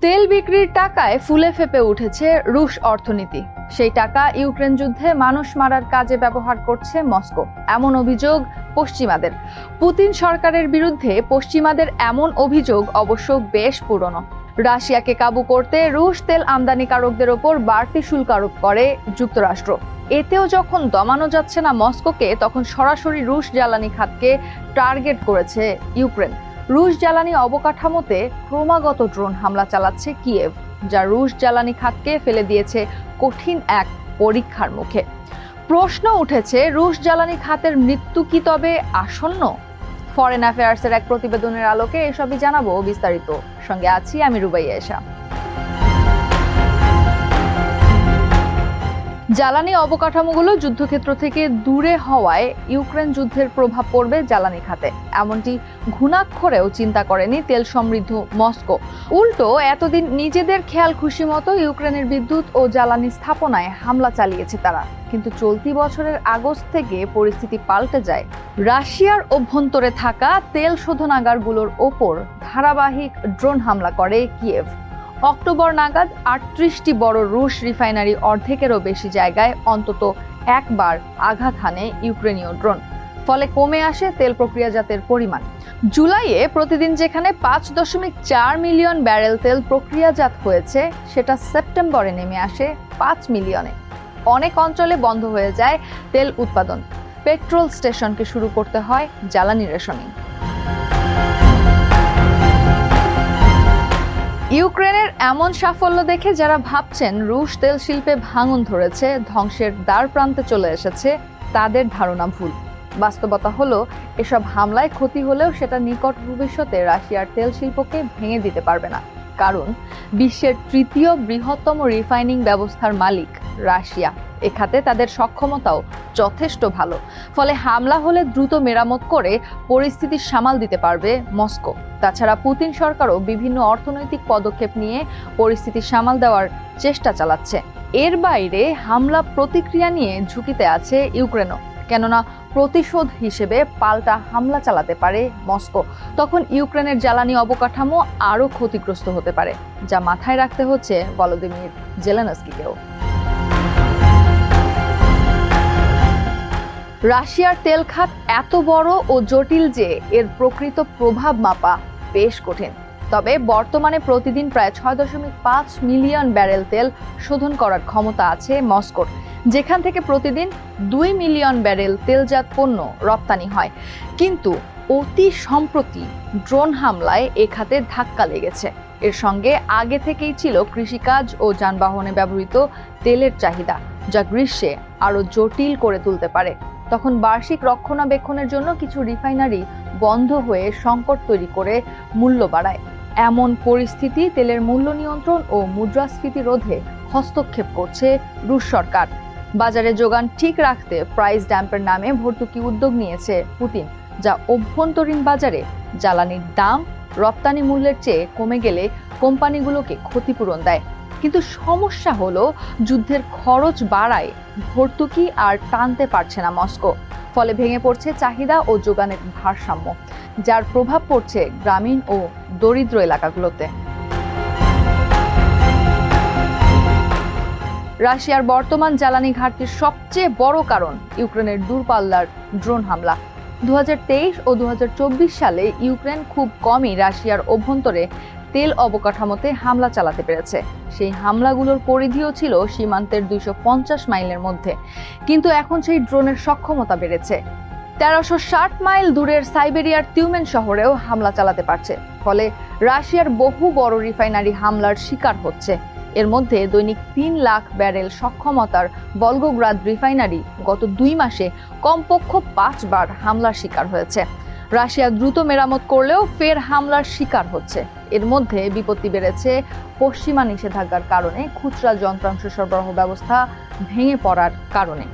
তেল বিক্রির টাকায় ফুলে ফেপে উঠেছে রুশ অর্থনীতি। সেই টাকা ইউক্রেন যুদ্ধে মানুষ মারার কাজে ব্যবহার করছে মস্কো, এমন অভিযোগ পশ্চিমাদের। পুতিন সরকারের বিরুদ্ধে পশ্চিমাদের এমন অভিযোগ অবশ্য বেশ পুরনো। রাশিয়াকে কাবু করতে রুশ তেল আমদানিকারকদের ওপর বাড়তি শুল্ক আরোপ করে যুক্তরাষ্ট্র। এতেও যখন দমানো যাচ্ছে না মস্কোকে, তখন সরাসরি রুশ জ্বালানি খাতকে টার্গেট করেছে ইউক্রেন। রুশ জ্বালানি অবকাঠামোতে ক্রমাগত ড্রোন হামলা চালাচ্ছে কিয়েভ, যা রুশ জ্বালানি খাতকে ফেলে দিয়েছে কঠিন এক পরীক্ষার মুখে। প্রশ্ন উঠেছে, রুশ জ্বালানি খাতের মৃত্যু কি তবে আসন্ন? ফরেন অ্যাফেয়ার্সের এক প্রতিবেদনের আলোকে এসবই জানাবো বিস্তারিত। সঙ্গে আছি আমি রুবাইয়া এশা। জ্বালানি অবকাঠামোগুলো যুদ্ধক্ষেত্র থেকে দূরে হওয়ায় ইউক্রেন যুদ্ধের প্রভাব পড়বে জ্বালানি খাতে, এমনটি ঘুণাক্ষরেও চিন্তা করেনি তেল সমৃদ্ধ মস্কো। উল্টো এতদিন নিজেদের খেয়াল খুশি মতো ইউক্রেনের বিদ্যুৎ ও জ্বালানি স্থাপনায় হামলা চালিয়েছে তারা। কিন্তু চলতি বছরের আগস্ট থেকে পরিস্থিতি পাল্টে যায়। রাশিয়ার অভ্যন্তরে থাকা তেল শোধনাগারগুলোর ওপর ধারাবাহিক ড্রোন হামলা করে কিয়েভ। অক্টোবর নাগাদ ৩৮টি বড় রুশ রিফাইনারি অর্ধেকেরও বেশি জায়গায় অন্তত একবার আঘাত হানে ইউক্রেনীয় ড্রোন। ফলে কমে আসে তেল প্রক্রিয়াজাতের পরিমাণ। জুলাইয়ে প্রতিদিন যেখানে ৫.৪ মিলিয়ন ব্যারেল তেল প্রক্রিয়াজাত হয়েছে, সেটা সেপ্টেম্বরে নেমে আসে ৫ মিলিয়নে। অনেক অঞ্চলে বন্ধ হয়ে যায় তেল উৎপাদন। পেট্রোল স্টেশনকে শুরু করতে হয় জ্বালানি রেশনিং। ইউক্রেনের এমন সাফল্য দেখে যারা ভাবছেন রুশ তেল শিল্পে ভাঙন ধরেছে, ধ্বংসের দ্বার প্রান্তে চলে এসেছে, তাদের ধারণা ভুল। বাস্তবতা হলো, এসব হামলায় ক্ষতি হলেও সেটা নিকট ভবিষ্যতে রাশিয়ার তেল শিল্পকে ভেঙে দিতে পারবে না। কারণ বিশ্বের তৃতীয় বৃহত্তম রিফাইনিং ব্যবস্থার মালিক রাশিয়া। এ খাতে তাদের সক্ষমতাও যথেষ্ট ভালো। ফলে হামলা হলে দ্রুত মেরামত করে পরিস্থিতি সামাল দিতে পারবে মস্কো। তাছাড়া পুতিন সরকারও বিভিন্ন অর্থনৈতিক পদক্ষেপ নিয়ে পরিস্থিতি সামাল দেওয়ার চেষ্টা চালাচ্ছে। এর বাইরে হামলা প্রতিক্রিয়া নিয়ে ঝুঁকিতে আছে ইউক্রেনও, কেননা প্রতিশোধ হিসেবে পাল্টা হামলা চালাতে পারে মস্কো। তখন ইউক্রেনের জ্বালানি অবকাঠামো আরও ক্ষতিগ্রস্ত হতে পারে, যা মাথায় রাখতে হচ্ছে ভলোদিমির জেলেনস্কিকেও। রাশিয়ার তেল খাত এত বড় ও জটিল যে এর প্রকৃত প্রভাব মাপা বেশ কঠিন। তবে বর্তমানে প্রতিদিন প্রায় ৬.৫ মিলিয়ন ব্যারেল তেল শোধন করার ক্ষমতা আছে মস্কোর, যেখান থেকে প্রতিদিন ২ মিলিয়ন ব্যারেল তেলজাত পণ্য রপ্তানি হয়। কিন্তু অতি সম্প্রতি ড্রোন হামলায় এ খাতে ধাক্কা লেগেছে। এর সঙ্গে আগে থেকেই ছিল কৃষিকাজ ও যানবাহনে ব্যবহৃত তেলের চাহিদা, যা গ্রীষ্মে আরও জটিল করে তুলতে পারে। তখন বার্ষিক রক্ষণাবেক্ষণের জন্য কিছু রিফাইনারি বন্ধ হয়ে সংকট তৈরি করে মূল্য বাড়ায়। এমন পরিস্থিতি তেলের মূল্য নিয়ন্ত্রণ ও মুদ্রাস্ফীতি রোধে হস্তক্ষেপ করছে রুশ সরকার। বাজারে যোগান ঠিক রাখতে প্রাইস ড্যাম্পের নামে ভর্তুকি উদ্যোগ নিয়েছে পুতিন, যা অভ্যন্তরীণ বাজারে জ্বালানির দাম রপ্তানি মূল্যের চেয়ে কমে গেলে কোম্পানিগুলোকে ক্ষতিপূরণ দেয়। কিন্তু সমস্যা হলো, যুদ্ধের খরচ বাড়ায় ভর্তুকি আর টানতে পারছে না মস্কো। ফলে ভেঙে পড়ছে চাহিদা ও যোগানের ভারসাম্য, যার প্রভাব পড়ছে গ্রামীণ ও দরিদ্র এলাকাগুলোতে। রাশিয়ার বর্তমান জ্বালানি ঘাটতির সবচেয়ে বড় কারণ ইউক্রেনের দূরপাল্লার ড্রোন হামলা। ২০২৩ ও ২০২৪ সালে ইউক্রেন খুব কমই রাশিয়ার অভ্যন্তরে তেল অবকাঠামোতে হামলা চালাতে পেরেছে। সেই হামলাগুলোর পরিধিও ছিল সীমান্তের ২৫০ মাইলের মধ্যে। কিন্তু এখন সেই ড্রোনের সক্ষমতা বেড়েছে। ১৩৬০ মাইল দূরের সাইবেরিয়ার তিউমেন শহরেও হামলা চালাতে পারছে। ফলে রাশিয়ার বহু বড় রিফাইনারি হামলার শিকার হচ্ছে। এর মধ্যে দৈনিক ৩ লাখ ব্যারেল সক্ষমতার ভলগোগ্রাদ রিফাইনারি গত ২ মাসে কমপক্ষে ৫ বার হামলার শিকার হয়েছে। রাশিয়া দ্রুত মেরামত করলেও ফের হামলার শিকার হচ্ছে। এর মধ্যে বিপত্তি বেড়েছে পশ্চিমা নিষেধাজ্ঞার কারণে খুচরা যন্ত্রাংশ সরবরাহ ব্যবস্থা ভেঙে পড়ার কারণে।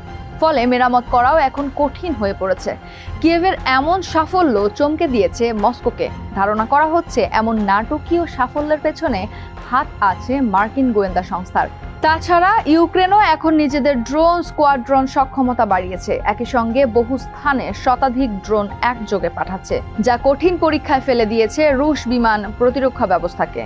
ফলে মেরামত করাও এখন কঠিন হয়ে পড়েছে। কিয়েভের এমন সাফল্য চমকে দিয়েছে মস্কোকে। ধারণা করা হচ্ছে এমন নাটকীয় সাফল্যের পেছনে হাত আছে মার্কিন গোয়েন্দা সংস্থার। তাছাড়া ইউক্রেনও এখন নিজেদের ড্রোন স্কোয়াড্রন সক্ষমতা বাড়িয়েছে। একই সঙ্গে বহু স্থানে শতাধিক ড্রোন একযোগে পাঠাচ্ছে, যা কঠিন পরীক্ষায় ফেলে দিয়েছে রুশ বিমান প্রতিরক্ষা ব্যবস্থাকে।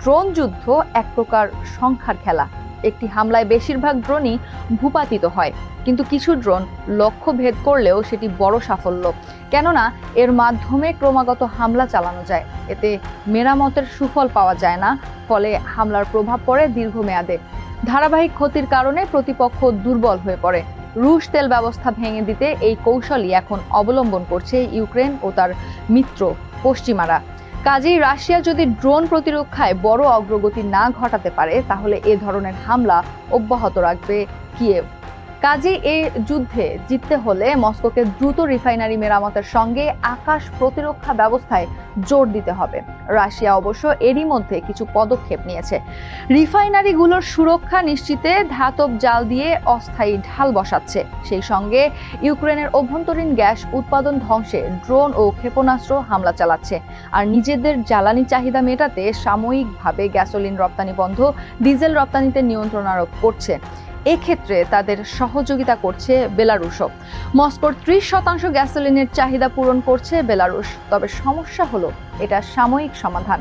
ড্রোন যুদ্ধ এক প্রকার সংখ্যার খেলা। একটি হামলায় বেশিরভাগ ড্রোনই ভূপাতিত হয়, কিন্তু কিছু ড্রোন লক্ষ্য ভেদ করলেও সেটি বড় সাফল্য, কেননা এর মাধ্যমে ক্রমাগত হামলা চালানো যায়। এতে মেরামতের সুফল পাওয়া যায় না, ফলে হামলার প্রভাব পড়ে দীর্ঘমেয়াদে। ধারাবাহিক ক্ষতির কারণে প্রতিপক্ষ দুর্বল হয়ে পড়ে। রুশ তেল ব্যবস্থা ভেঙে দিতে এই কৌশলই এখন অবলম্বন করছে ইউক্রেন ও তার মিত্র পশ্চিমারা। কাজেই রাশিয়া যদি ড্রোন প্রতিরক্ষায় বড় অগ্রগতি না ঘটাতে পারে, তাহলে এ ধরনের হামলা অব্যাহত রাখবে কিয়েভ। কাজেই এই যুদ্ধে জিততে হলে মস্কোকে দ্রুত রিফাইনারি মেরামতের সঙ্গে আকাশ প্রতিরক্ষা ব্যবস্থায় জোর দিতে হবে। রাশিয়া অবশ্য এরই মধ্যে কিছু পদক্ষেপ নিয়েছে। রিফাইনারিগুলোর সুরক্ষা নিশ্চিতে ধাতব জাল দিয়ে অস্থায়ী ঢাল বসাচ্ছে। সেই সঙ্গে ইউক্রেনের অভ্যন্তরীণ গ্যাস উৎপাদন ধ্বংসে ড্রোন ও ক্ষেপণাস্ত্র হামলা চালাচ্ছে। আর নিজেদের জ্বালানি চাহিদা মেটাতে সাময়িকভাবে গ্যাসোলিন রপ্তানি বন্ধ, ডিজেল রপ্তানিতে নিয়ন্ত্রণ আরোপ করছে। এক্ষেত্রে তাদের সহযোগিতা করছে বেলারুশও। মস্কোর 30% গ্যাসোলিনের চাহিদা পূরণ করছে বেলারুশ। তবে সমস্যা হলো এটা সাময়িক সমাধান।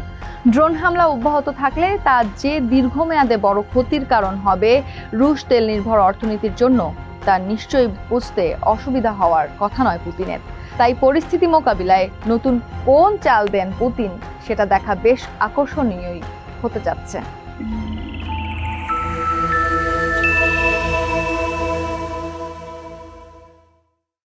ড্রোন হামলা অব্যাহত থাকলে তা যে দীর্ঘমেয়াদে বড় ক্ষতির কারণ হবে রুশ তেল নির্ভর অর্থনীতির জন্য, তা নিশ্চয়ই বুঝতে অসুবিধা হওয়ার কথা নয় পুতিনের। তাই পরিস্থিতি মোকাবিলায় নতুন কোন চাল দেন পুতিন, সেটা দেখা বেশ আকর্ষণীয়ই হতে যাচ্ছে।